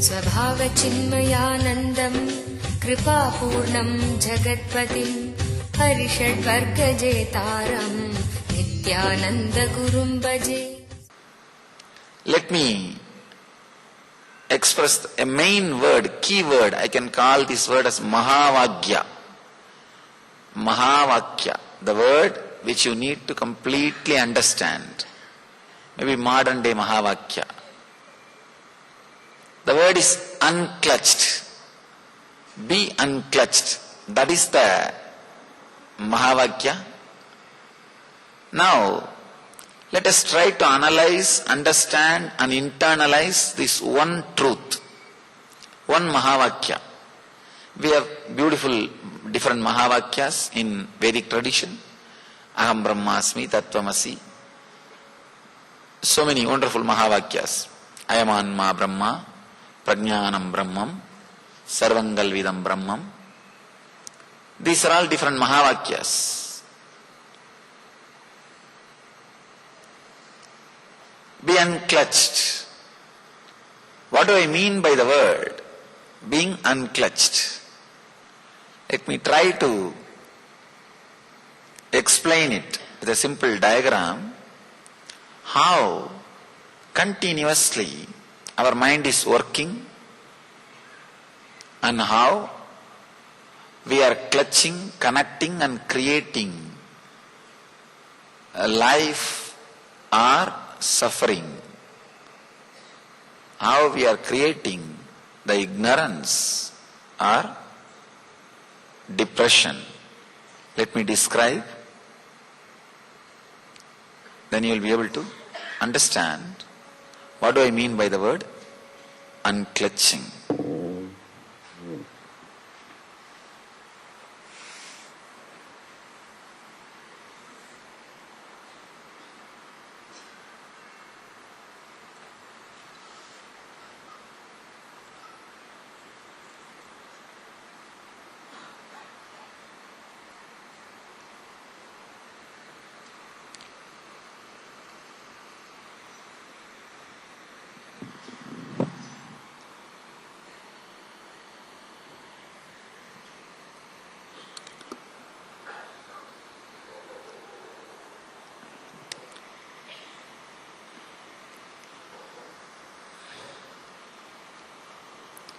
स्वभावचिन्मयानन्दं कृपापूर्णं जगत्पतिं हरिषड्वर्गजेतारं नित्यानन्दगुरुं भजे. Let me express a main word, key word. I can call this word as Mahavagya. Mahavakya, the word which you need to completely understand. Maybe modern day Mahavakya. The word is unclutched. Be unclutched. That is the Mahavakya. Now, let us try to analyze, understand and internalize this one truth, one Mahavakya. We have beautiful different Mahavakyas in Vedic tradition. Aham Brahmasmi, Tattvamasi. So many wonderful Mahavakyas. Ayamanma Brahma, Prajnanam Brahmam, Sarvangalvidam Brahmam. These are all different Mahavakyas. Be unclutched. What do I mean by the word being unclutched? Let me try to explain it with a simple diagram. How continuously our mind is working and how we are clutching, connecting and creating a life or suffering. How we are creating the ignorance or depression. Let me describe. Then you will be able to understand what do I mean by the word unclutching.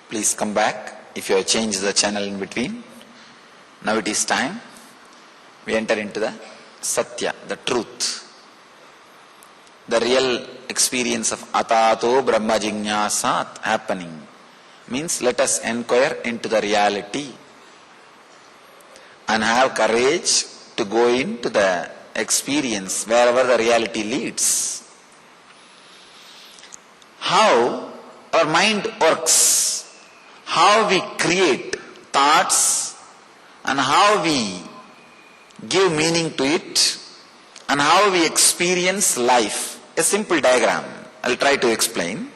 Please come back if you have changed the channel in between. Now it is time. We enter into the Satya, the truth. The real experience of Atato Brahma Jignasat happening. Means let us inquire into the reality and have courage to go into the experience wherever the reality leads. How our mind works. How we create thoughts and how we give meaning to it and how we experience life. A simple diagram. I'll try to explain.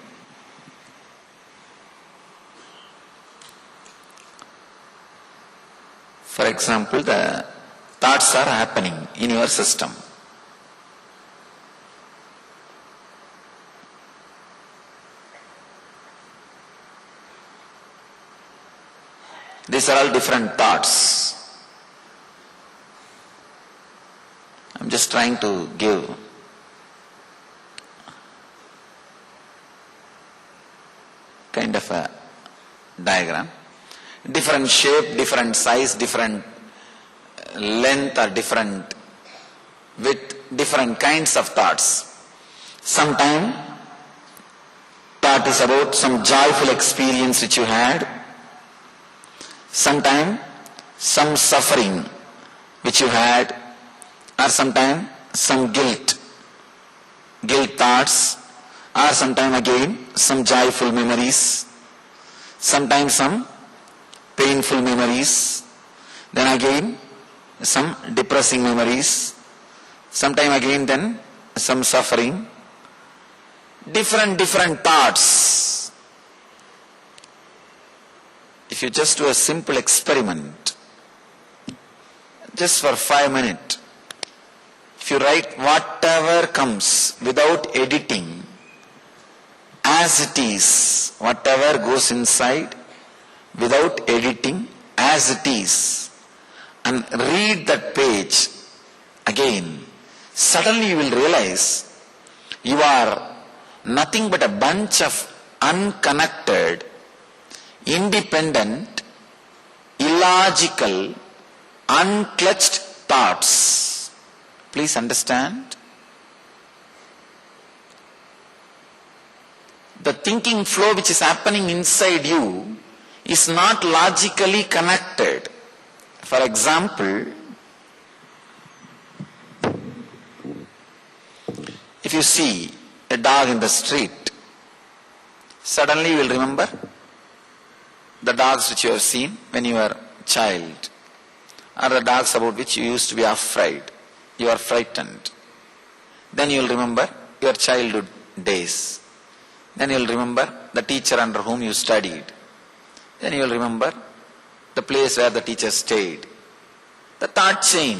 For example, the thoughts are happening in your system. These are all different thoughts. I'm just trying to give kind of a diagram. Different shape, different size, different length or different width, different kinds of thoughts. Sometimes thought is about some joyful experience which you had. Sometimes some suffering which you had, or sometimes some guilt thoughts, or sometimes again some joyful memories, sometimes some painful memories, then again some depressing memories, sometimes again then some suffering, different thoughts. If you just do a simple experiment, just for 5 minutes, if you write whatever comes without editing, as it is. Whatever goes inside, without editing, as it is. And read that page again. Suddenly you will realize you are nothing but a bunch of unconnected, independent, illogical, unclutched thoughts. Please understand. The thinking flow which is happening inside you is not logically connected. For example, if you see a dog in the street, suddenly you will remember the dogs which you have seen when you were a child, or the dogs about which you used to be afraid. You are frightened. Then you will remember your childhood days. Then you will remember the teacher under whom you studied. Then you will remember the place where the teacher stayed. The thought chain,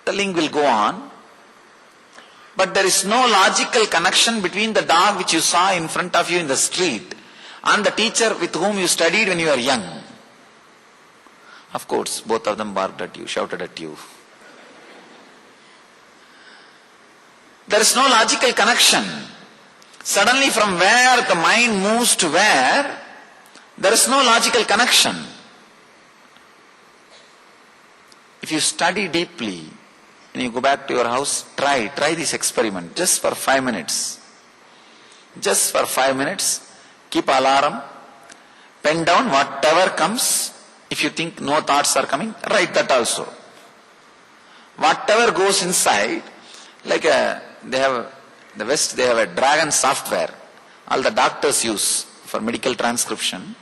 the link will go on. But there is no logical connection between the dog which you saw in front of you in the street and the teacher with whom you studied when you were young. Of course, both of them barked at you, shouted at you. There is no logical connection. Suddenly from where the mind moves to where, there is no logical connection. If you study deeply, when you go back to your house, try this experiment just for 5 minutes. Just for 5 minutes, keep alarm, pen down whatever comes. If you think no thoughts are coming, write that also. Whatever goes inside, like the West, they have a dragon software. All the doctors use for medical transcription.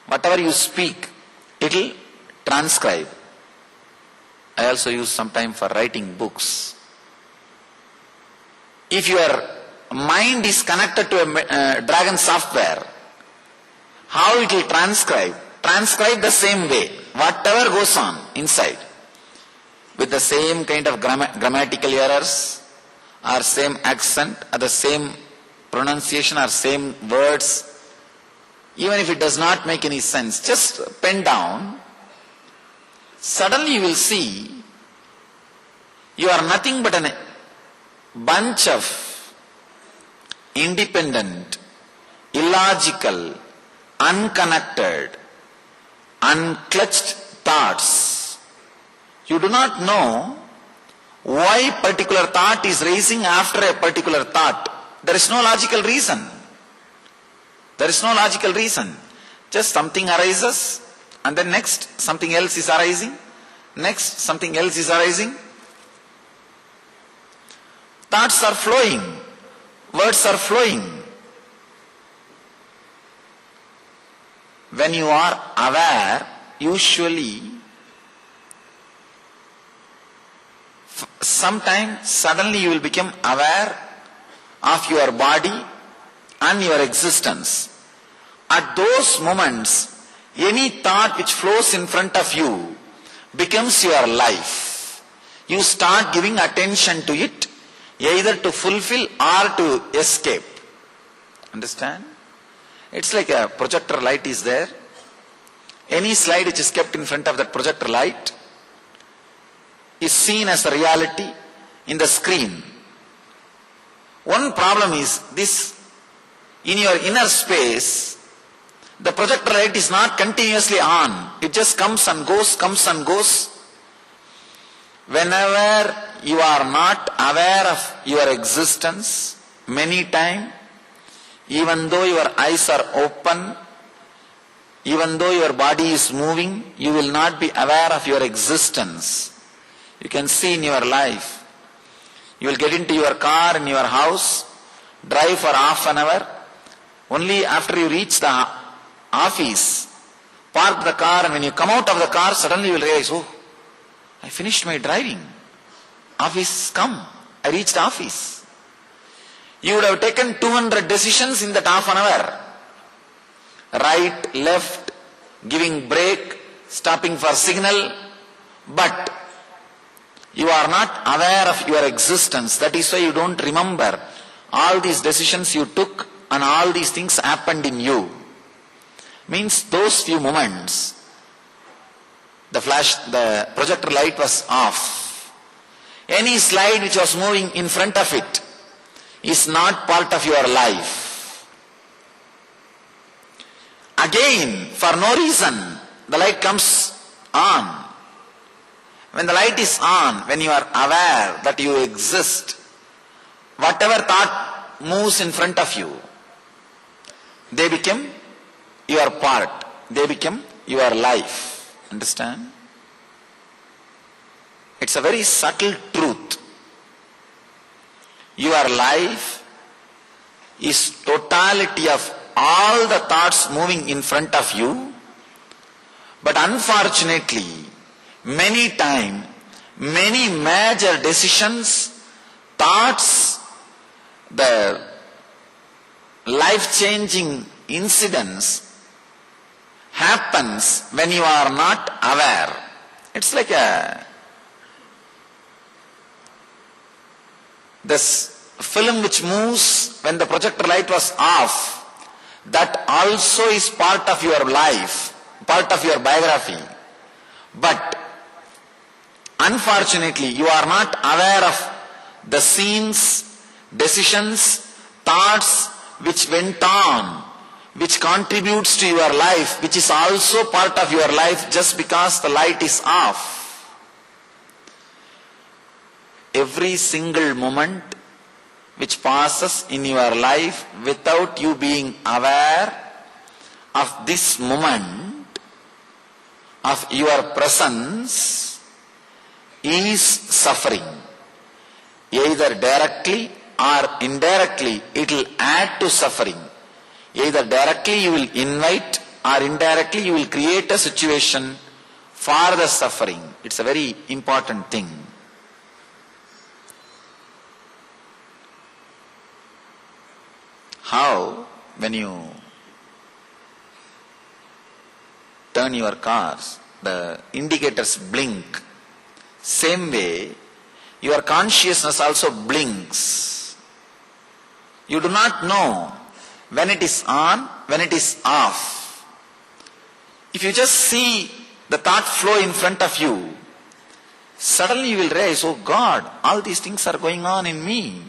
Whatever you speak, it will transcribe. I also use some time for writing books. If your mind is connected to a dragon software, how it will transcribe? Transcribe the same way. Whatever goes on inside, with the same kind of grammatical errors, or same accent, or the same pronunciation, or same words, even if it does not make any sense, just pen down. Suddenly you will see you are nothing but a bunch of independent, illogical, unconnected, unclutched thoughts. You do not know why particular thought is raising after a particular thought. There is no logical reason. There is no logical reason. Just something arises, and then next something else is arising. Next something else is arising. Thoughts are flowing. Words are flowing. When you are aware, usually, sometime suddenly you will become aware of your body and your existence. At those moments, any thought which flows in front of you becomes your life. You start giving attention to it, either to fulfill or to escape. Understand? It's like a projector light is there. Any slide which is kept in front of that projector light is seen as a reality in the screen. One problem is this: in your inner space, the projector light is not continuously on. It just comes and goes, comes and goes. Whenever you are not aware of your existence, many times, even though your eyes are open, even though your body is moving, you will not be aware of your existence. You can see in your life, you will get into your car in your house, drive for half an hour, only after you reach the office, park the car, and when you come out of the car, suddenly you will realize, oh, I finished my driving. Office come. I reached office. You would have taken 200 decisions in that half an hour. Right, left, giving brake, stopping for signal, but you are not aware of your existence. That is why you don't remember all these decisions you took and all these things happened in you. Means those few moments, the projector light was off. Any slide which was moving in front of it is not part of your life. Again, for no reason, the light comes on. When the light is on, when you are aware that you exist, whatever thought moves in front of you, they become your part. They become your life. Understand? It's a very subtle truth. Your life is totality of all the thoughts moving in front of you, but unfortunately, many times, many major decisions, thoughts, the life-changing incidents happens when you are not aware. It's like this film which moves when the projector light was off, that also is part of your life, part of your biography. But unfortunately, you are not aware of the scenes, decisions, thoughts which went on, which contributes to your life, which is also part of your life just because the light is off. Every single moment which passes in your life without you being aware of this moment, of your presence, is suffering. Either directly or indirectly, it will add to suffering. Either directly you will invite or indirectly you will create a situation for the suffering. It's a very important thing. How, when you turn your cars, the indicators blink, same way, your consciousness also blinks. You do not know when it is on, when it is off. If you just see the thought flow in front of you, suddenly you will realize, oh God, all these things are going on in me.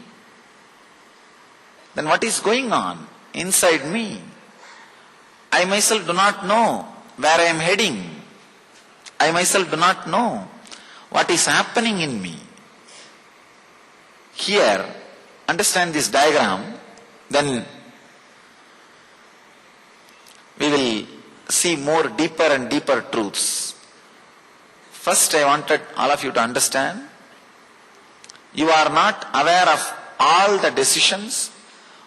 Then what is going on inside me? I myself do not know where I am heading. I myself do not know what is happening in me. Here, understand this diagram, then we will see more deeper and deeper truths. First, I wanted all of you to understand, you are not aware of all the decisions,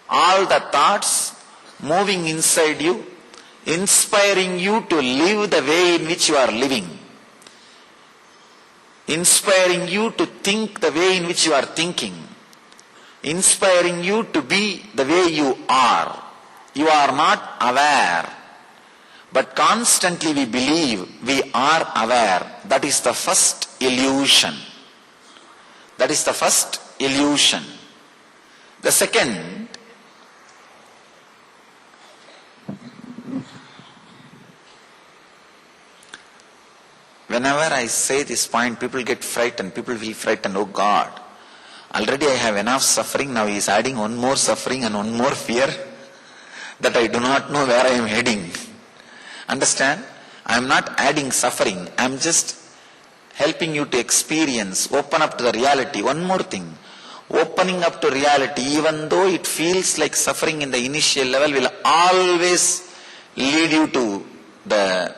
all the thoughts moving inside you, inspiring you to live the way in which you are living, inspiring you to think the way in which you are thinking, inspiring you to be the way you are. You are not aware, but constantly we believe we are aware. That is the first illusion. That is the first illusion. The second, whenever I say this point, people get frightened. People feel frightened. Oh God, already I have enough suffering. Now he is adding one more suffering and one more fear that I do not know where I am heading. Understand? I am not adding suffering. I am just helping you to experience, open up to the reality. One more thing. Opening up to reality, even though it feels like suffering in the initial level, will always lead you to the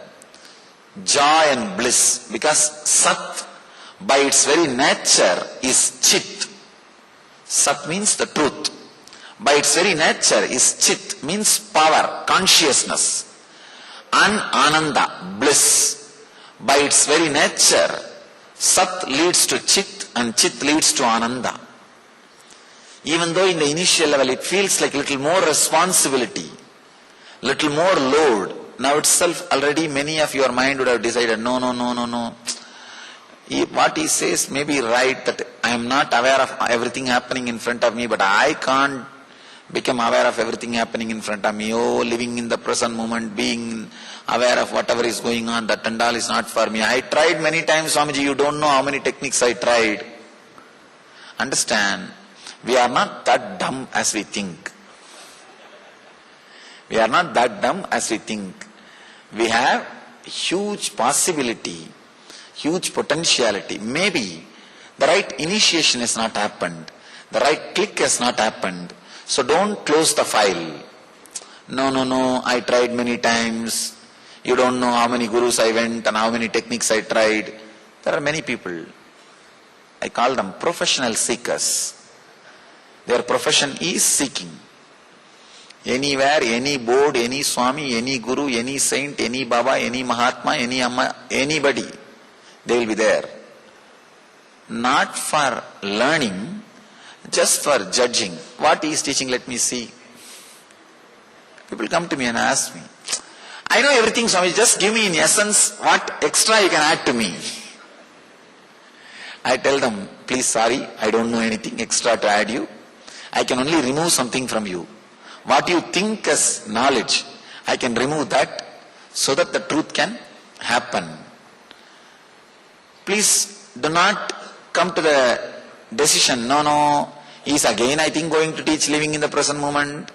joy and bliss, because Sat by its very nature is Chit. Sat means the truth. By its very nature is Chit, means power, consciousness. And Ananda, bliss. By its very nature, Sat leads to Chit and Chit leads to Ananda. Even though in the initial level it feels like little more responsibility, little more load, now itself already many of your mind would have decided, no. What he says may be right, that I am not aware of everything happening in front of me, but I can't become aware of everything happening in front of me. Oh, living in the present moment, being aware of whatever is going on, that and all is not for me. I tried many times, Swamiji, you don't know how many techniques I tried. Understand, we are not that dumb as we think. We are not that dumb as we think. We have huge possibility, huge potentiality. Maybe the right initiation has not happened. The right click has not happened. So don't close the file. No, I tried many times. You don't know how many gurus I went and how many techniques I tried. There are many people. I call them professional seekers. Their profession is seeking. Anywhere, any board, any Swami, any Guru, any saint, any Baba, any Mahatma, any Amma, anybody, they will be there. Not for learning, just for judging. What he is teaching, let me see. People come to me and ask me, I know everything, Swami, just give me in essence what extra you can add to me. I tell them, please, sorry, I don't know anything extra to add you. I can only remove something from you. What you think as knowledge, I can remove that so that the truth can happen. Please do not come to the decision, no, he is again, I think, going to teach living in the present moment.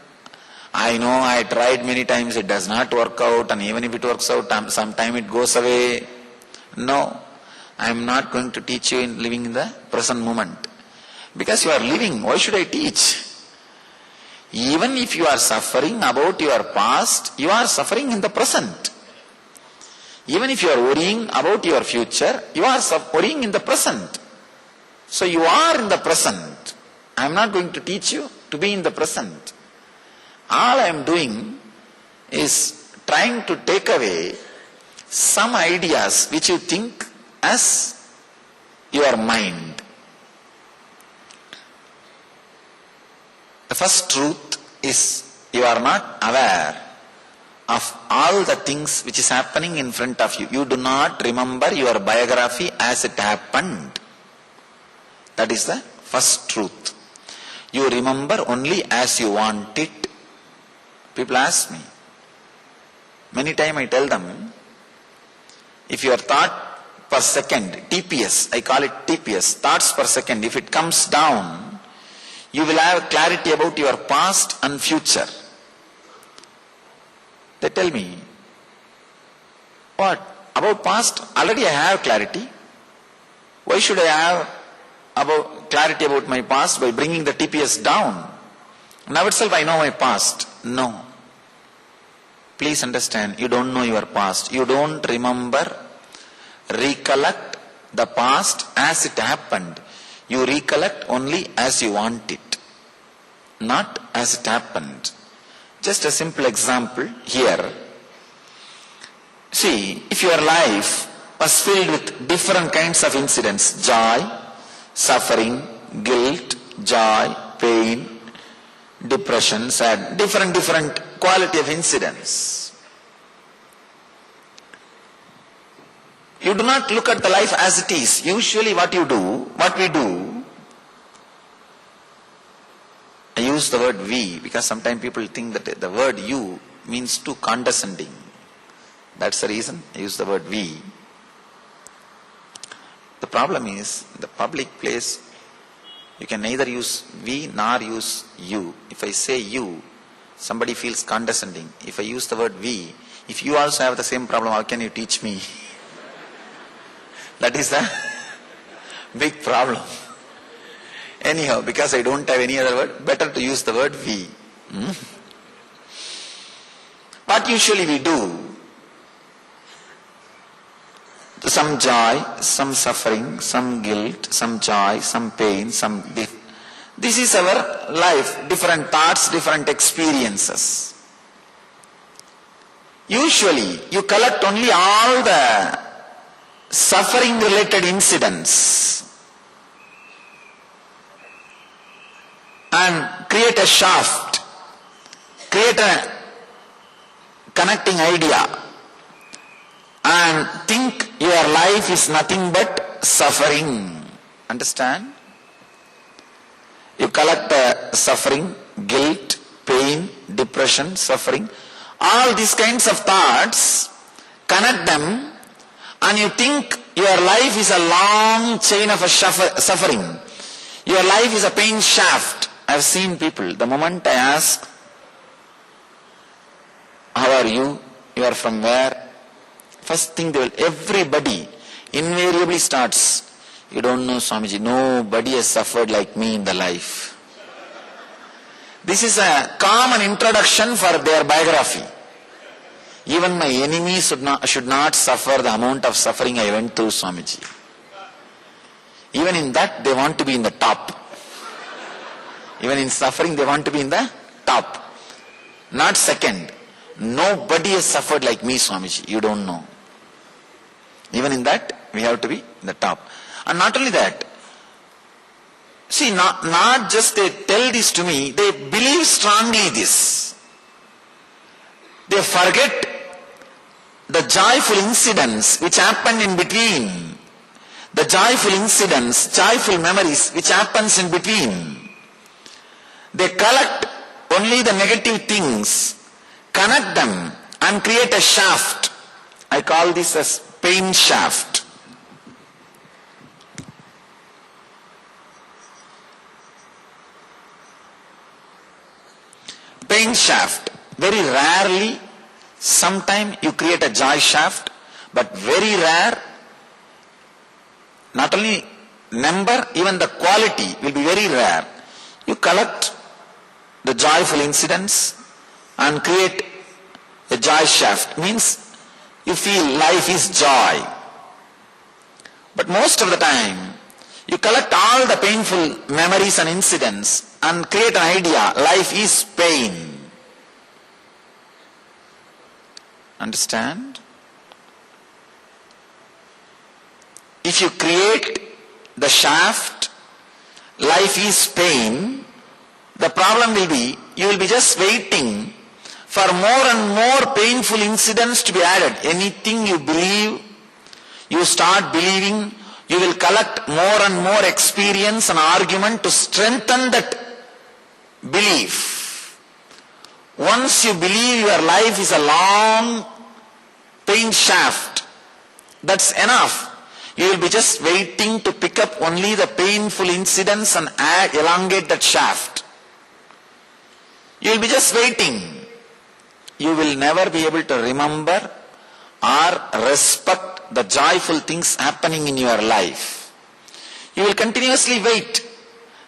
I know, I tried many times, it does not work out, and even if it works out, sometime it goes away. No, I am not going to teach you in living in the present moment. Because you are living, why should I teach? Even if you are suffering about your past, you are suffering in the present. Even if you are worrying about your future, you are worrying in the present. So you are in the present. I am not going to teach you to be in the present. All I am doing is trying to take away some ideas which you think as your mind. The first truth is you are not aware of all the things which is happening in front of you. You do not remember your biography as it happened. That is the first truth. You remember only as you want it. People ask me. Many times I tell them, if your thought per second, TPS, I call it TPS, thoughts per second, if it comes down, you will have clarity about your past and future. They tell me, what? About past, already I have clarity. Why should I have clarity about my past by bringing the TPS down? Now itself I know my past. No. Please understand, you don't know your past. You don't remember, recollect the past as it happened. You recollect only as you want it, not as it happened. Just a simple example here. See, if your life was filled with different kinds of incidents, joy, suffering, guilt, joy, pain, depression, sad, different quality of incidents. You do not look at the life as it is. Usually what we do, I use the word we because sometimes people think that the word you means too condescending. That's the reason I use the word we. The problem is, in the public place, you can neither use we nor use you. If I say you, somebody feels condescending. If I use the word we, if you also have the same problem, how can you teach me? That is the big problem. Anyhow, because I don't have any other word, better to use the word we. What usually we do, some joy, some suffering, some guilt, some joy, some pain, this is our life, different thoughts, different experiences. Usually, you collect only all the suffering related incidents and create a shaft, create a connecting idea and think your life is nothing but suffering. Understand? You collect the suffering, guilt, depression, suffering, all these kinds of thoughts, connect them, and you think your life is a long chain of suffering. Your life is a pain shaft. I've seen people, the moment I ask, how are you? You are from where? First thing everybody invariably starts, you don't know Swamiji, nobody has suffered like me in the life. This is a common introduction for their biography. Even my enemies should not suffer the amount of suffering I went through, Swamiji. Even in that, they want to be in the top. Even in suffering, they want to be in the top. Not second. Nobody has suffered like me, Swamiji. You don't know. Even in that, we have to be in the top. And not only that, see, not just they tell this to me, they believe strongly this. They forget the joyful incidents which happened in between. The joyful incidents, joyful memories which happens in between. They collect only the negative things, connect them and create a shaft. I call this as pain shaft. Pain shaft. Very rarely, sometime you create a joy shaft, but very rare, not only number, even the quality will be very rare. You collect the joyful incidents and create a joy shaft. Means you feel life is joy. But most of the time, you collect all the painful memories and incidents and create an idea, life is pain. Understand? If you create the shaft, life is pain, the problem will be, you will be just waiting for more and more painful incidents to be added. Anything you believe, you start believing, you will collect more and more experience and argument to strengthen that belief. Once you believe your life is a long pain shaft, that's enough. You will be just waiting to pick up only the painful incidents and elongate that shaft. You will be just waiting. You will never be able to remember or respect the joyful things happening in your life. You will continuously wait.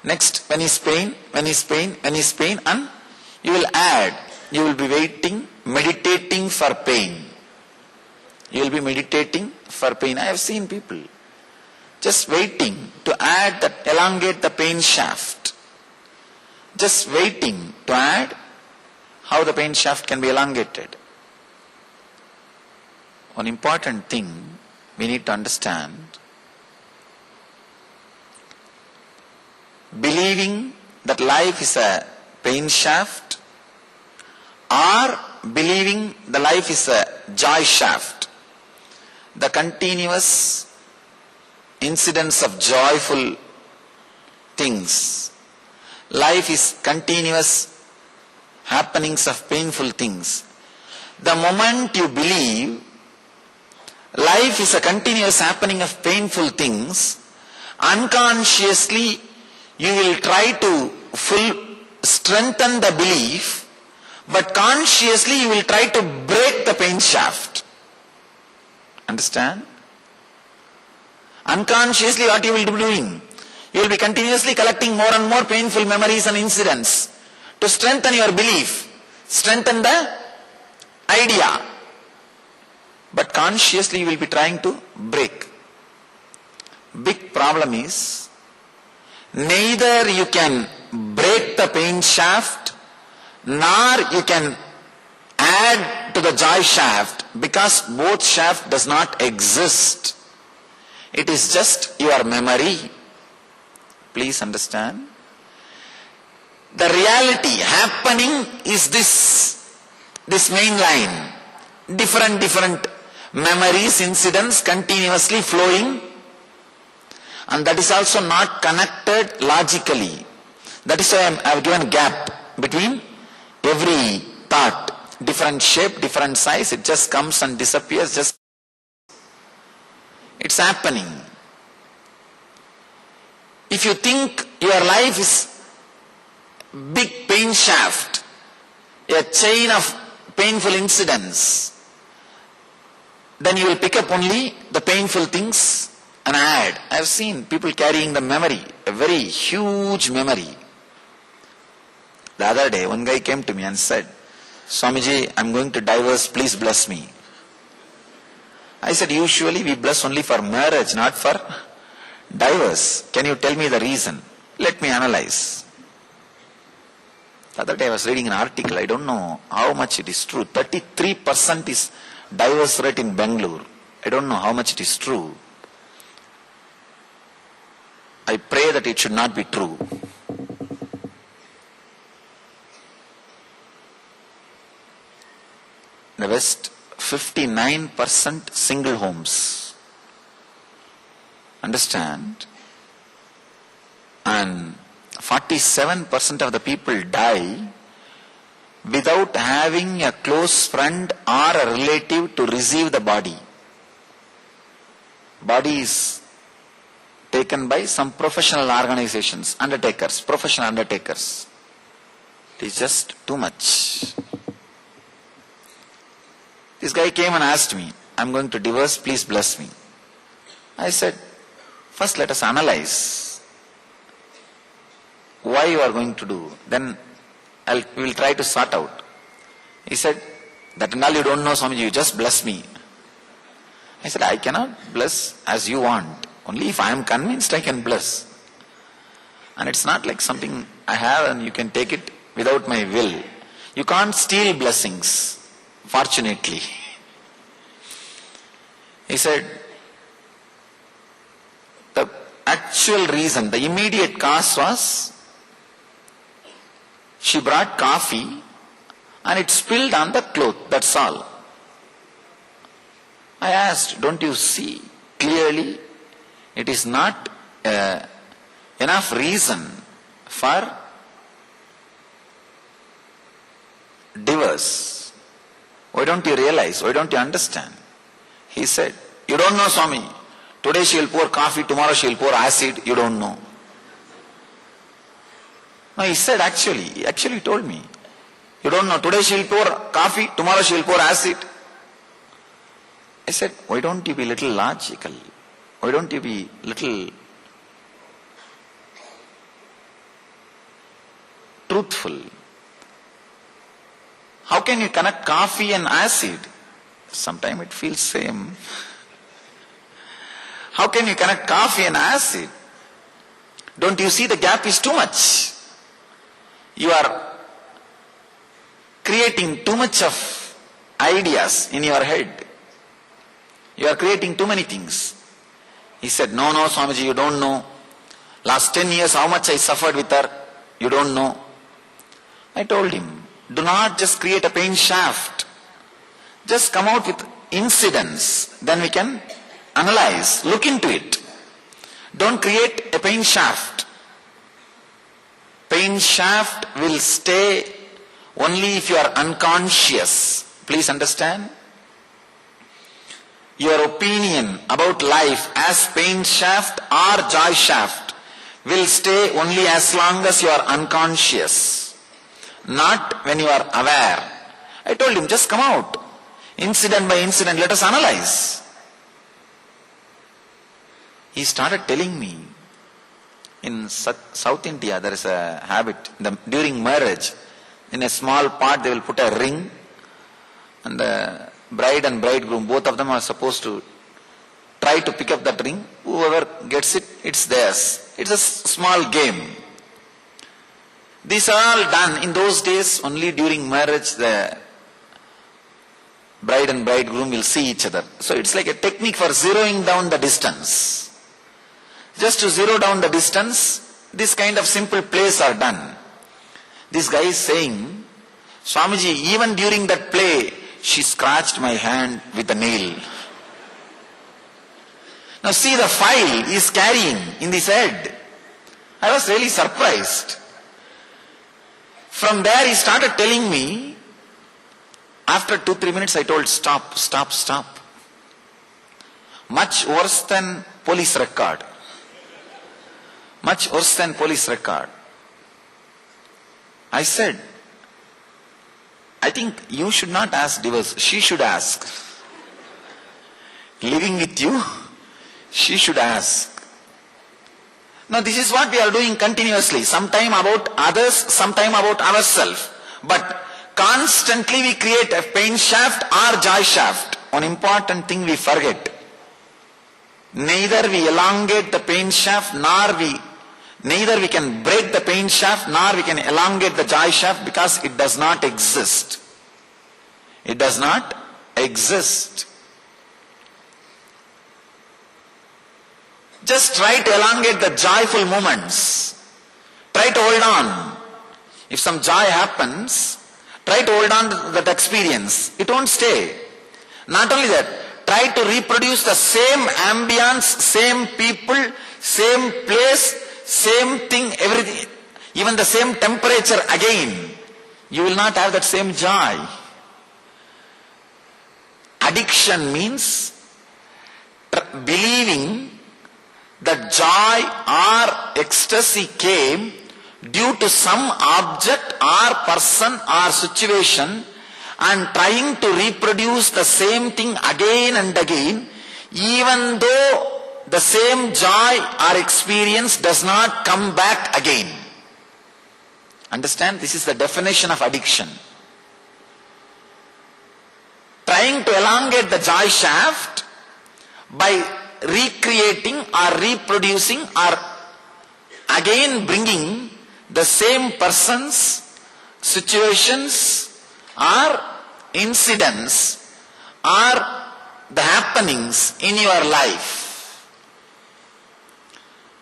Next, when is pain, when is pain, when is pain, and you will add. You will be waiting, meditating for pain. You will be meditating for pain. I have seen people just waiting to add that, elongate the pain shaft. Just waiting to add how the pain shaft can be elongated. One important thing we need to understand, believing that life is a pain shaft or believing the life is a joy shaft, the continuous incidents of joyful things, life is continuous happenings of painful things. The moment you believe life is a continuous happening of painful things, unconsciously you will try to strengthen the belief, but consciously you will try to break the pain shaft. Understand? Unconsciously what you will be doing? You will be continuously collecting more and more painful memories and incidents to strengthen your belief, strengthen the idea. But consciously you will be trying to break. Big problem is, neither you can break the pain shaft, nor you can add to the joy shaft, because both shaft does not exist. It is just your memory. Please understand. The reality happening is this main line. Different memories, incidents continuously flowing, and that is also not connected logically. That is why I have given a gap between every different shape, different size, it just comes and disappears, it's happening. If you think your life is big pain shaft, a chain of painful incidents, then you will pick up only the painful things and add. I have seen people carrying the memory, a very huge memory. The other day, one guy came to me and said, Swamiji, I'm going to divorce, please bless me. I said, usually we bless only for marriage, not for divorce. Can you tell me the reason? Let me analyze. The other day I was reading an article, I don't know how much it is true. 33% is divorce rate in Bangalore. I don't know how much it is true. I pray that it should not be true. In the West, 59% single homes. Understand? And 47% of the people die without having a close friend or a relative to receive the body. Body is taken by some professional organizations, undertakers, professional undertakers. It is just too much. This guy came and asked me, I'm going to divorce, please bless me. I said, first let us analyze why you are going to do. Then we will try to sort out. He said, that and all you don't know, Swamiji, you just bless me. I said, I cannot bless as you want. Only if I am convinced I can bless. And it's not like something I have and you can take it without my will. You can't steal blessings, fortunately. He said, the actual reason, the immediate cause was, she brought coffee and it spilled on the cloth, that's all. I asked, don't you see clearly it is not enough reason for divorce? Why don't you realize? Why don't you understand? He said, you don't know, Swami. Today she will pour coffee, tomorrow she will pour acid, you don't know. No, he said he told me, you don't know, today she will pour coffee, tomorrow she will pour acid. I said, why don't you be little logical? Why don't you be little truthful? How can you connect coffee and acid? Sometimes it feels same. How can you connect coffee and acid? Don't you see the gap is too much? You are creating too much of ideas in your head. You are creating too many things. He said, no, Swamiji, you don't know. Last 10 years, how much I suffered with her, you don't know. I told him, do not just create a pain shaft. Just come out with incidents. Then we can analyze, look into it. Don't create a pain shaft. Pain shaft will stay only if you are unconscious. Please understand. Your opinion about life as pain shaft or joy shaft will stay only as long as you are unconscious, not when you are aware. I told him, just come out. Incident by incident, let us analyze. He started telling me, in South India there is a habit, during marriage, in a small pot they will put a ring, and the bride and bridegroom, both of them are supposed to try to pick up that ring. Whoever gets it, it's theirs. It's a small game. These are all done in those days. Only during marriage the bride and bridegroom will see each other. So it's like a technique for zeroing down the distance. Just to zero down the distance, this kind of simple plays are done. This guy is saying, Swamiji, even during that play, she scratched my hand with a nail. Now see the file he is carrying in his head. I was really surprised. From there he started telling me, After 2-3 minutes I told, stop, stop, stop. Much worse than police record. Much worse than police record. I said, I think you should not ask divorce, she should ask. Living with you, she should ask. Now this is what we are doing continuously. Sometime about others, sometime about ourselves. But constantly we create a pain shaft or joy shaft. One important thing we forget. Neither we elongate the pain shaft, neither we can break the pain shaft, nor we can elongate the joy shaft, because it does not exist. It does not exist. Just try to elongate the joyful moments. Try to hold on. If some joy happens, try to hold on to that experience. It won't stay. Not only that, try to reproduce the same ambience, same people, same place, same thing, everything, even the same temperature again. You will not have that same joy. Addiction means believing that joy or ecstasy came due to some object or person or situation, and trying to reproduce the same thing again and again, even though the same joy or experience does not come back again. Understand? This is the definition of addiction. Trying to elongate the joy shaft by recreating or reproducing or again bringing the same persons, situations or incidents or the happenings in your life.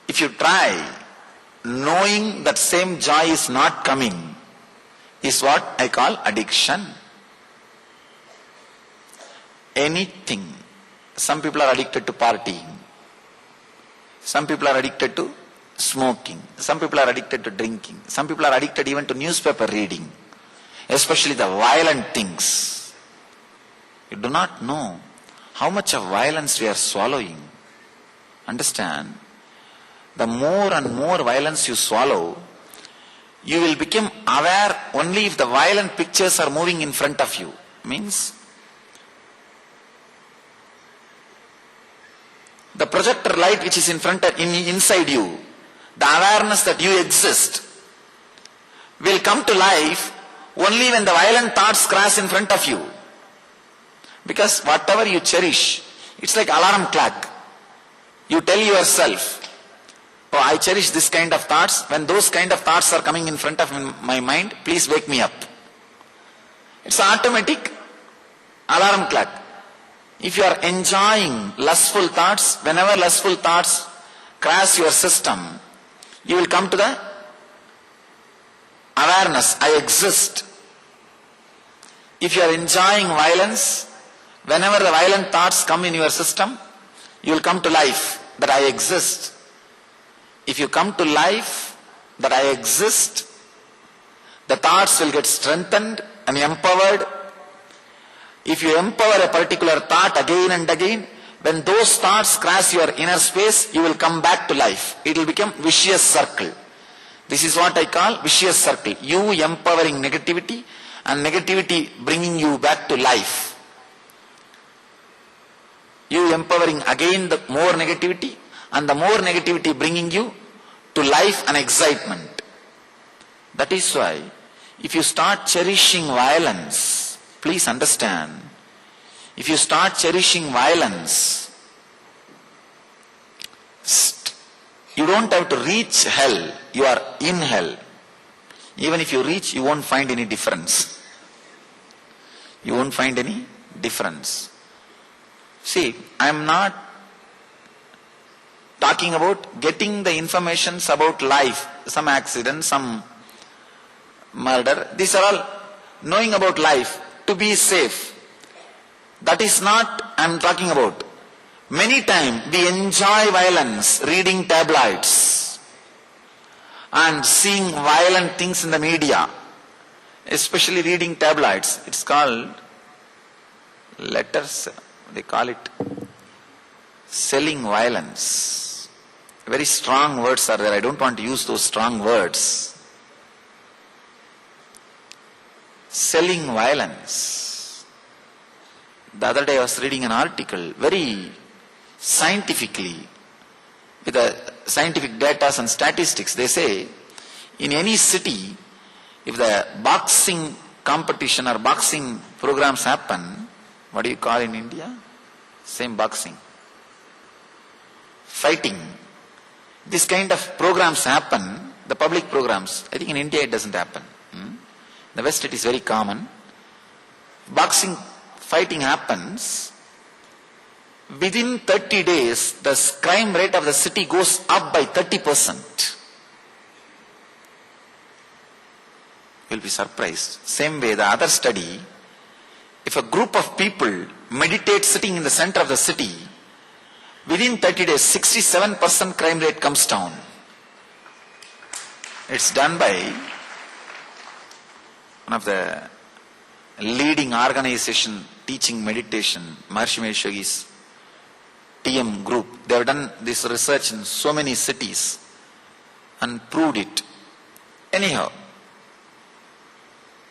If you try, knowing that same joy is not coming, is what I call addiction. Anything. Some people are addicted to partying. Some people are addicted to smoking. Some people are addicted to drinking. Some people are addicted even to newspaper reading, especially the violent things. You do not know how much of violence we are swallowing. Understand? The more and more violence you swallow, you will become aware only if the violent pictures are moving in front of you. Means the projector light which is inside you, the awareness that you exist, will come to life only when the violent thoughts crash in front of you. Because whatever you cherish, it's like alarm clock. You tell yourself, oh, I cherish this kind of thoughts. When those kind of thoughts are coming in front of my mind, please wake me up. It's an automatic alarm clock. If you are enjoying lustful thoughts, whenever lustful thoughts crash your system, you will come to the awareness, I exist. If you are enjoying violence, whenever the violent thoughts come in your system, you will come to life, that I exist. If you come to life, that I exist, the thoughts will get strengthened and empowered. If you empower a particular thought again and again, when those thoughts crash your inner space, you will come back to life. It will become vicious circle. This is what I call vicious circle. You empowering negativity and negativity bringing you back to life. You empowering again the more negativity and the more negativity bringing you to life and excitement. That is why if you start cherishing violence, please understand, if you start cherishing violence, you don't have to reach hell, you are in hell. Even if you reach, you won't find any difference. You won't find any difference. See, I am not talking about getting the informations about life, some accident, some murder. These are all knowing about life, to be safe. That is not I am talking about. Many times we enjoy violence, reading tabloids and seeing violent things in the media, especially reading tabloids. It's called letters, they call it selling violence. Very strong words are there. I don't want to use those strong words. Selling violence. The other day I was reading an article, very scientifically, with the scientific data and statistics. They say, in any city, if the boxing competition or boxing programs happen, what do you call in India? Same boxing. Fighting. This kind of programs happen, the public programs. I think in India it doesn't happen. In the West it is very common. Boxing fighting happens. Within 30 days, the crime rate of the city goes up by 30%. You'll be surprised. Same way, the other study, if a group of people meditate sitting in the center of the city, within 30 days, 67% crime rate comes down. It's done by one of the leading organization teaching meditation, Maharishi Mahesh Yogi's TM group. They have done this research in so many cities and proved it. Anyhow,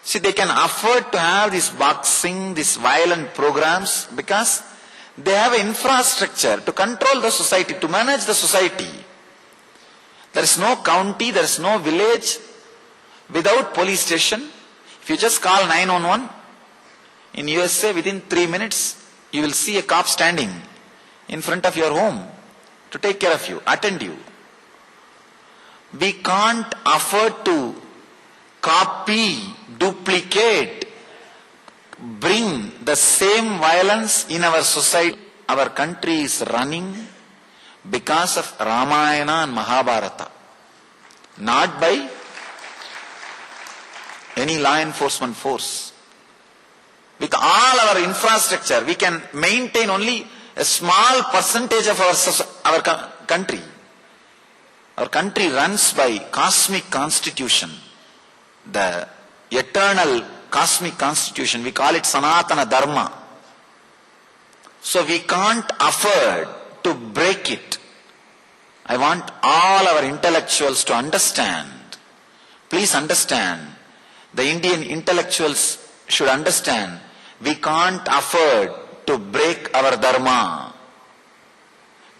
see, they can afford to have this boxing, these violent programs because they have an infrastructure to control the society, to manage the society. There is no county, there is no village without police station. If you just call 911, in USA, within 3 minutes, you will see a cop standing in front of your home to take care of you, attend you. We can't afford to copy, duplicate, bring the same violence in our society. Our country is running because of Ramayana and Mahabharata, not by any law enforcement force. With all our infrastructure, we can maintain only a small percentage of our country. Our country runs by cosmic constitution, the eternal cosmic constitution. We call it Sanatana Dharma. So we can't afford to break it. I want all our intellectuals to understand. Please understand. The Indian intellectuals should understand. We can't afford to break our dharma.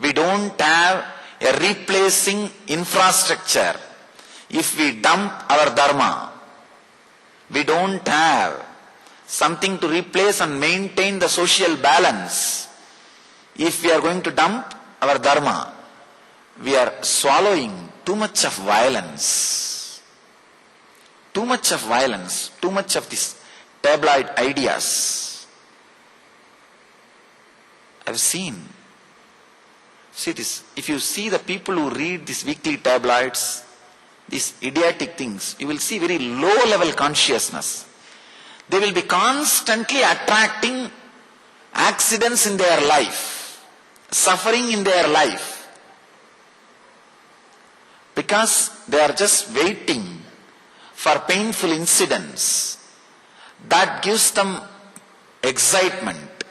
We don't have a replacing infrastructure if we dump our dharma. We don't have something to replace and maintain the social balance. If we are going to dump our dharma, we are swallowing too much of violence. Too much of violence, too much of these tabloid ideas. I've seen. See this, if you see the people who read these weekly tabloids, these idiotic things, you will see very low level consciousness. They will be constantly attracting accidents in their life, suffering in their life, because they are just waiting for painful incidents that gives them excitement.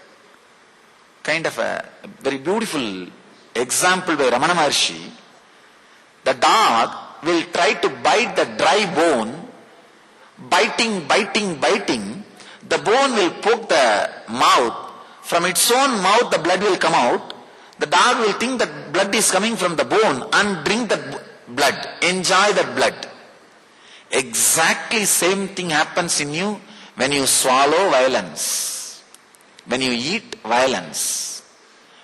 Kind of a very beautiful example by Ramana Maharshi. The dog will try to bite the dry bone, biting. The bone will poke the mouth. From its own mouth the blood will come out. The dog will think that blood is coming from the bone and drink that blood, enjoy that blood. Exactly same thing happens in you when you swallow violence, when you eat violence,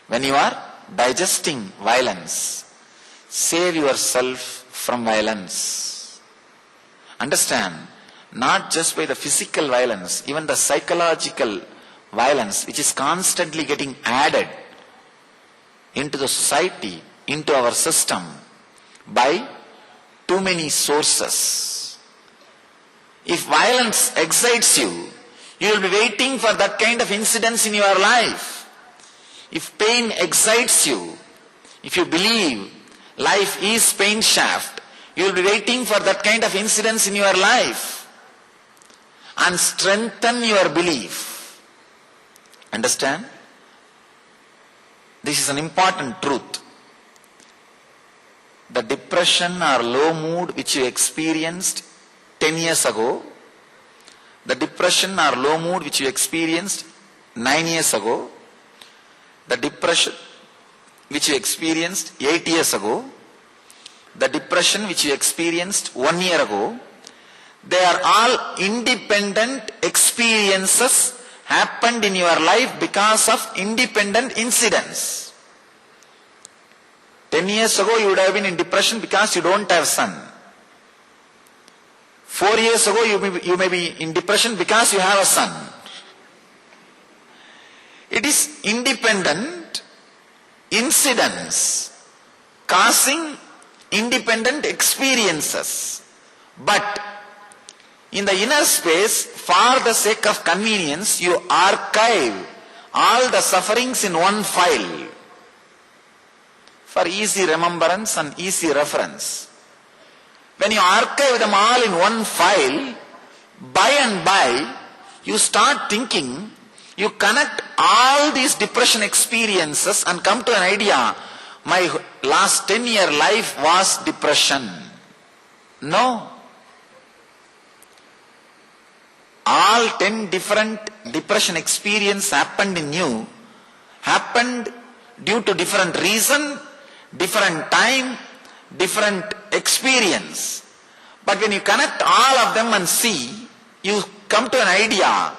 when you are digesting violence. Save yourself from violence. Understand, not just by the physical violence, even the psychological violence which is constantly getting added into the society, into our system by too many sources. If violence excites you, you will be waiting for that kind of incidents in your life. If pain excites you, if you believe life is pain shaft, you will be waiting for that kind of incidents in your life and strengthen your belief. Understand? This is an important truth. The depression or low mood which you experienced 10 years ago, the depression or low mood which you experienced 9 years ago, the depression which you experienced 8 years ago, the depression which you experienced 1 year ago, they are all independent experiences happened in your life because of independent incidents. 10 years ago you would have been in depression because you don't have son. 4 years ago you may be in depression because you have a son. It is independent incidents causing independent experiences. But in the inner space, for the sake of convenience, you archive all the sufferings in one file for easy remembrance and easy reference. When you archive them all in one file, by and by, you start thinking, you connect all these depression experiences and come to an idea, my last 10-year life was depression. No. All 10 different depression experiences happened in you, happened due to different reason, different time, different experience. But when you connect all of them and see, you come to an idea,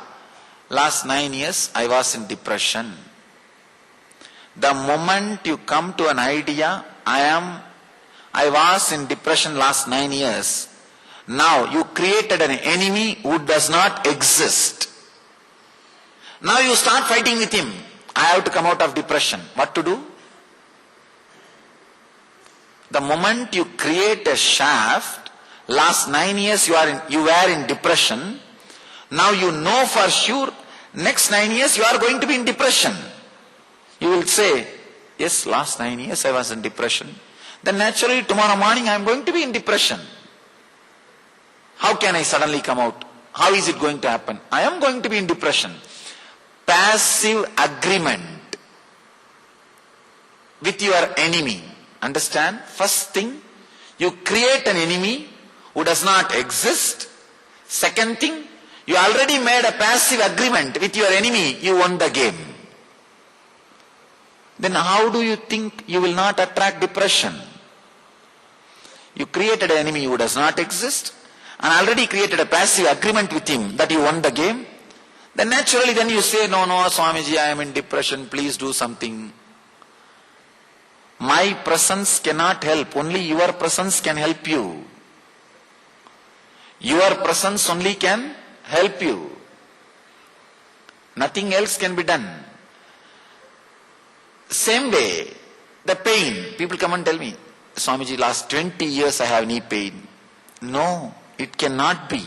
last 9 years I was in depression. The moment you come to an idea, I was in depression last 9 years, now you created an enemy who does not exist. Now you start fighting with him. I have to come out of depression. What to do? The moment you create a shaft, last 9 years you were in depression. Now you know for sure, next 9 years you are going to be in depression. You will say, yes, last 9 years I was in depression. Then naturally tomorrow morning I am going to be in depression. How can I suddenly come out? How is it going to happen? I am going to be in depression. Passive agreement with your enemy. Understand? First thing, you create an enemy who does not exist. Second thing, you already made a passive agreement with your enemy. You won the game. Then how do you think you will not attract depression? You created an enemy who does not exist and already created a passive agreement with him that you won the game. Then naturally then you say, no, Swamiji, I am in depression, please do something. My presence cannot help, only your presence can help you. Your presence only can help you. Nothing else can be done. Same way, the pain. People come and tell me, Swamiji, last 20 years I have knee pain. No, it cannot be.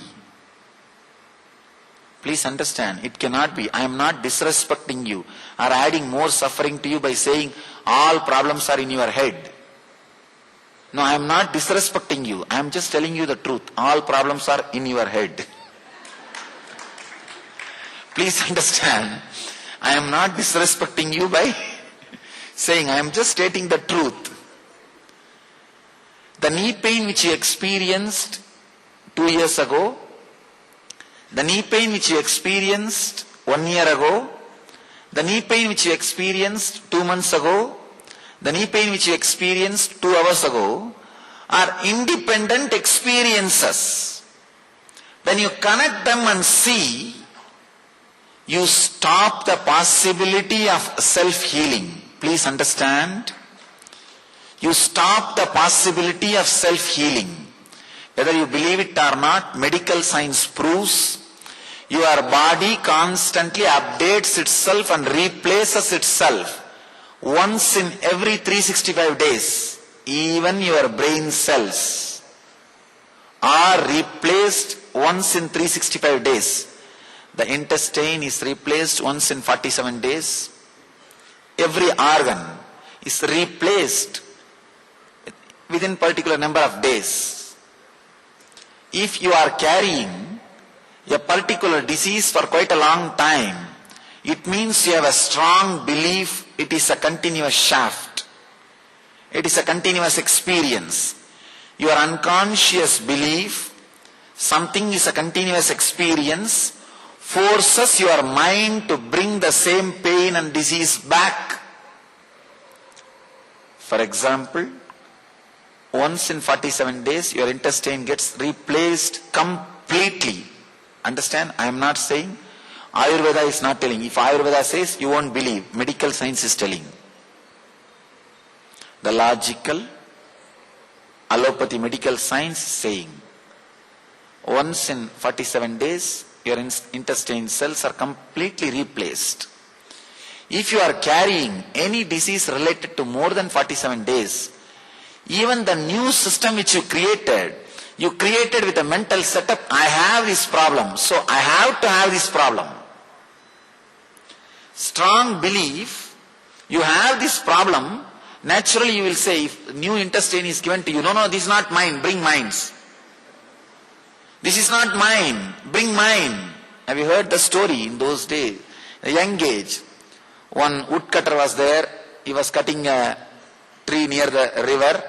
Please understand, it cannot be. I am not disrespecting you or adding more suffering to you by saying all problems are in your head. No, I am not disrespecting you. I am just telling you the truth. All problems are in your head. Please understand, I am not disrespecting you by saying, I am just stating the truth. The knee pain which you experienced 2 years ago, the knee pain which you experienced 1 year ago, the knee pain which you experienced 2 months ago, the knee pain which you experienced 2 hours ago are independent experiences. When you connect them and see, you stop the possibility of self-healing. Please understand. You stop the possibility of self-healing. Whether you believe it or not, medical science proves your body constantly updates itself and replaces itself once in every 365 days. Even your brain cells are replaced once in 365 days. The intestine is replaced once in 47 days. Every organ is replaced within particular number of days. If you are carrying a particular disease for quite a long time, It means you have a strong belief it is a continuous shaft. It is a continuous experience. Your unconscious belief, something is a continuous experience, forces your mind to bring the same pain and disease back. For example, once in 47 days, your intestine gets replaced completely. Understand? I am not saying, Ayurveda is not telling. If Ayurveda says, you won't believe. Medical science is telling. The logical, allopathy medical science is saying, once in 47 days, your intestine cells are completely replaced. If you are carrying any disease related to more than 47 days, even the new system which you created with a mental setup, I have this problem, so I have to have this problem. Strong belief, you have this problem, naturally you will say, if new intestine is given to you, no, this is not mine, bring mines. This is not mine, bring mine. Have you heard the story in those days? At a young age, one woodcutter was there, he was cutting a tree near the river,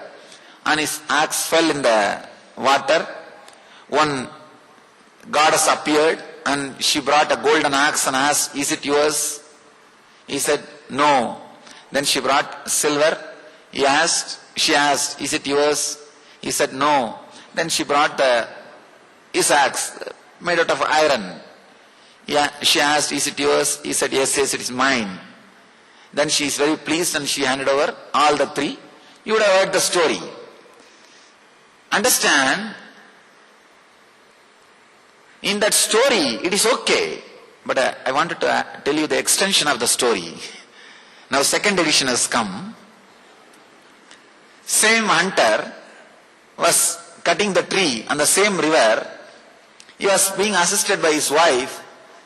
and his axe fell in the water. One goddess appeared, and she brought a golden axe and asked, is it yours? He said, no. Then she brought silver. She asked, is it yours? He said, no. Then she brought his axe, made out of iron. She asked, is it yours? He said, yes, it is mine. Then she is very pleased and she handed over all the three. You would have heard the story. Understand, in that story, it is okay. But I wanted to tell you the extension of the story. Now second edition has come. Same hunter was cutting the tree on the same river. He was being assisted by his wife.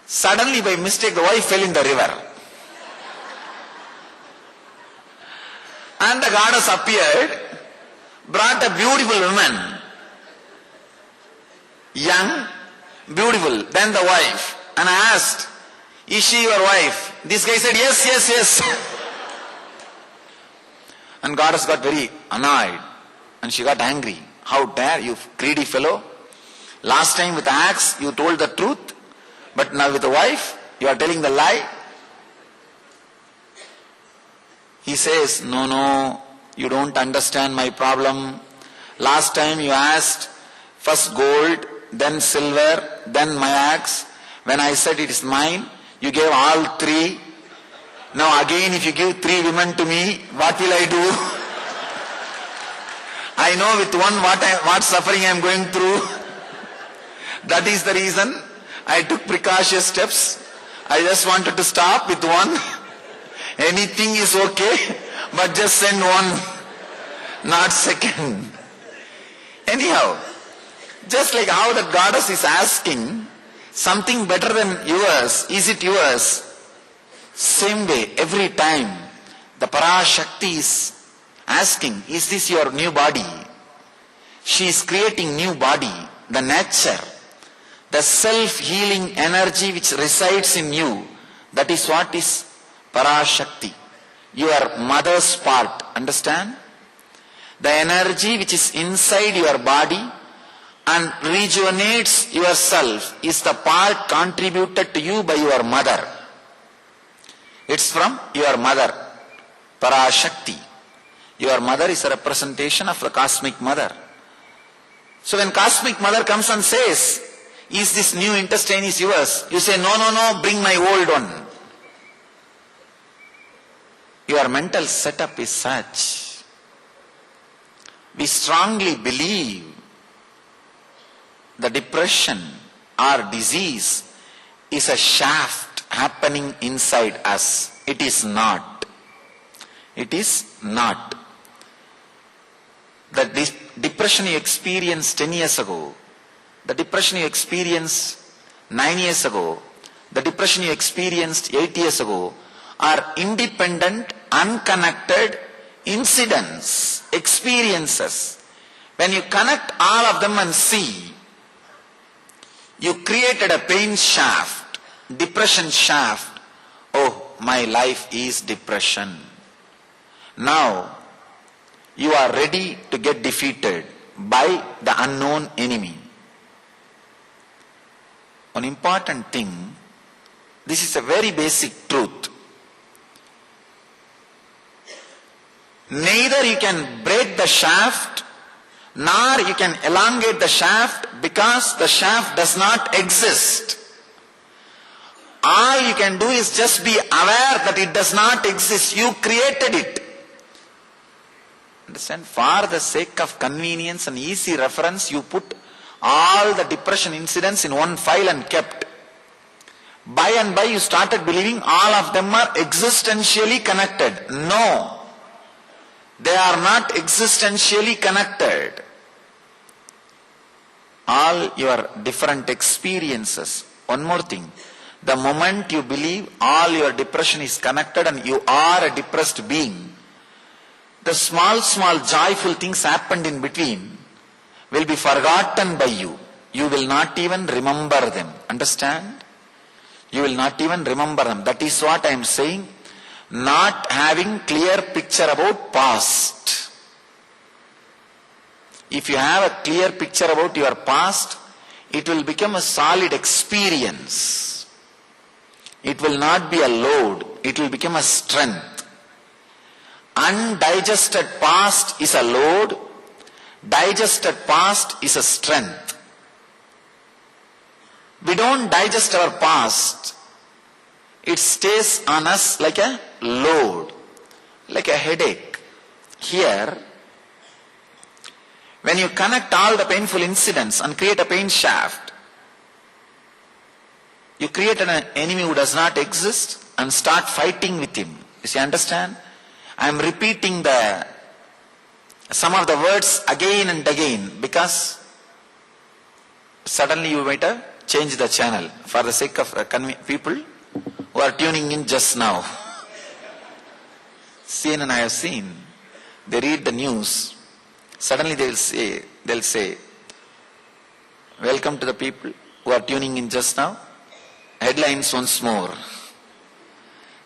Suddenly by mistake the wife fell in the river. And the goddess appeared, brought a beautiful woman. Young, beautiful. Then the wife. And I asked, is she your wife? This guy said, yes. And goddess got very annoyed. And she got angry. How dare you, greedy fellow? Last time with the axe, you told the truth. But now with the wife, you are telling the lie. He says, no, you don't understand my problem. Last time you asked, first gold, then silver, then my axe. When I said it is mine, you gave all three. Now again if you give three women to me, what will I do? I know with one what suffering I am going through. That is the reason I took precautious steps. I just wanted to stop with one. Anything is okay, but just send one, not second. Anyhow, just like how the goddess is asking, something better than yours, is it yours? Same way, every time, the Parashakti is asking, is this your new body? She is creating new body, the nature, the self-healing energy which resides in you. That is what is Parashakti, your mother's part, understand? The energy which is inside your body and rejuvenates yourself is the part contributed to you by your mother. It's from your mother, Parashakti. Your mother is a representation of the cosmic mother. So when cosmic mother comes and says, is this new intestine is yours? You say, no, bring my old one. Your mental setup is such. We strongly believe the depression or disease is a shaft happening inside us. It is not. It is not. The depression you experienced 10 years ago, the depression you experienced 9 years ago, the depression you experienced 8 years ago are independent, unconnected incidents, experiences. When you connect all of them and see, you created a pain shaft, depression shaft, my life is depression. Now, you are ready to get defeated by the unknown enemy. One important thing, this is a very basic truth. Neither you can break the shaft, nor you can elongate the shaft, because the shaft does not exist. All you can do is just be aware that it does not exist. You created it. Understand? For the sake of convenience and easy reference, you put all the depression incidents in one file and kept. By and by you started believing all of them are existentially connected. No. They are not existentially connected. All your different experiences. One more thing. The moment you believe all your depression is connected and you are a depressed being, the small joyful things happened in between will be forgotten by you. You will not even remember them. Understand? You will not even remember them. That is what I am saying. Not having clear picture about past. If you have a clear picture about your past, it will become a solid experience. It will not be a load. It will become a strength. Undigested past is a load. Digested past is a strength. We don't digest our past. It stays on us like a load, like a headache. Here, when you connect all the painful incidents and create a pain shaft, you create an enemy who does not exist and start fighting with him. You see, understand? I am repeating some of the words again and again because suddenly you might have changed the channel for the sake of people who are tuning in just now. CNN I have seen, they read the news, suddenly they'll say, welcome to the people who are tuning in just now. Headlines once more.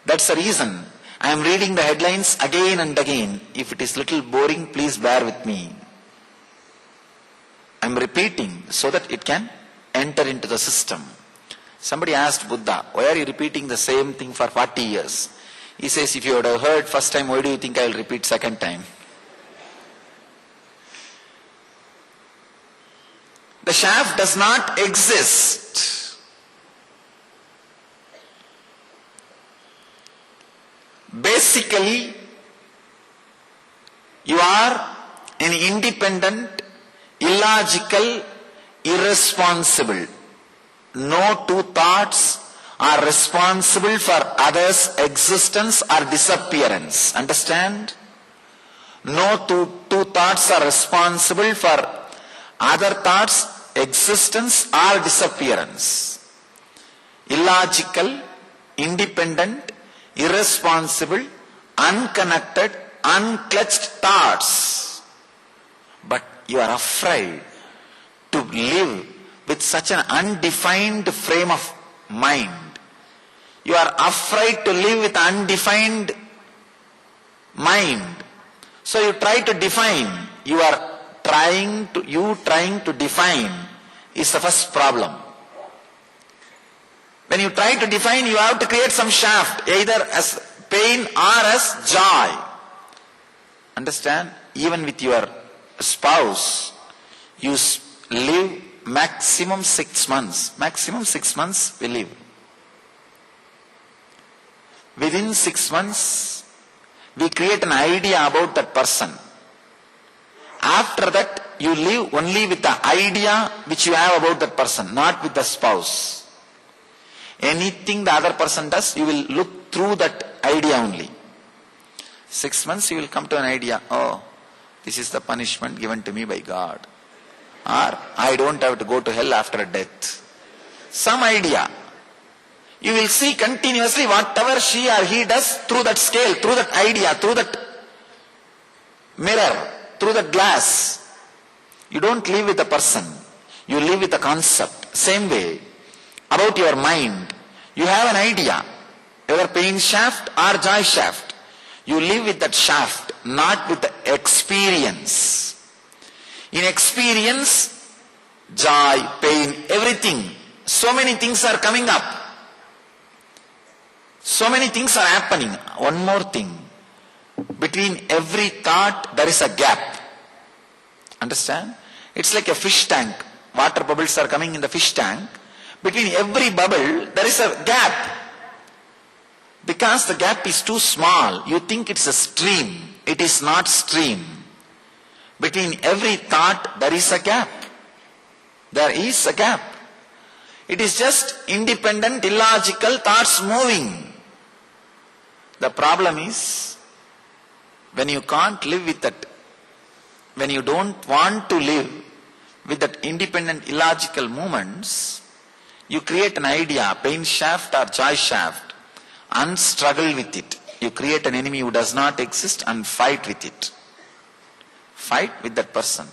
That's the reason I am reading the headlines again and again. If it is little boring, please bear with me. I am repeating so that it can enter into the system. Somebody asked Buddha, why are you repeating the same thing for 40 years? He says, if you would have heard first time, why do you think I will repeat second time? The shaft does not exist. Basically, you are an independent, illogical, irresponsible. No two thoughts are responsible for others' existence or disappearance. Understand? No two thoughts are responsible for other thoughts' existence or disappearance. Illogical, independent, irresponsible, unconnected, unclutched thoughts. But you are afraid to live with such an undefined frame of mind. You are afraid to live with undefined mind. So you try to define. Trying to define is the first problem. When you try to define, you have to create some shaft, either as pain or as joy. Understand? Even with your spouse, you live maximum 6 months. Maximum 6 months we live. Within 6 months, we create an idea about that person. After that, you live only with the idea which you have about that person, not with the spouse. Anything the other person does, you will look through that idea only. 6 months you will come to an idea, oh, this is the punishment given to me by God. Or, I don't have to go to hell after death. Some idea. You will see continuously whatever she or he does through that scale, through that idea, through that mirror, through that glass. You don't live with a person. You live with a concept. Same way, about your mind, you have an idea. Either pain shaft or joy shaft. You live with that shaft, not with the experience. In experience, joy, pain, everything, so many things are coming up. So many things are happening. One more thing. Between every thought, there is a gap. Understand? It's like a fish tank. Water bubbles are coming in the fish tank. Between every bubble, there is a gap. Because the gap is too small, you think it's a stream. It is not stream. Between every thought, there is a gap. There is a gap. It is just independent, illogical thoughts moving. The problem is, when you can't live with that, when you don't want to live with that independent, illogical movements, you create an idea, pain shaft or joy shaft, and struggle with it. You create an enemy who does not exist and fight with it. Fight with that person.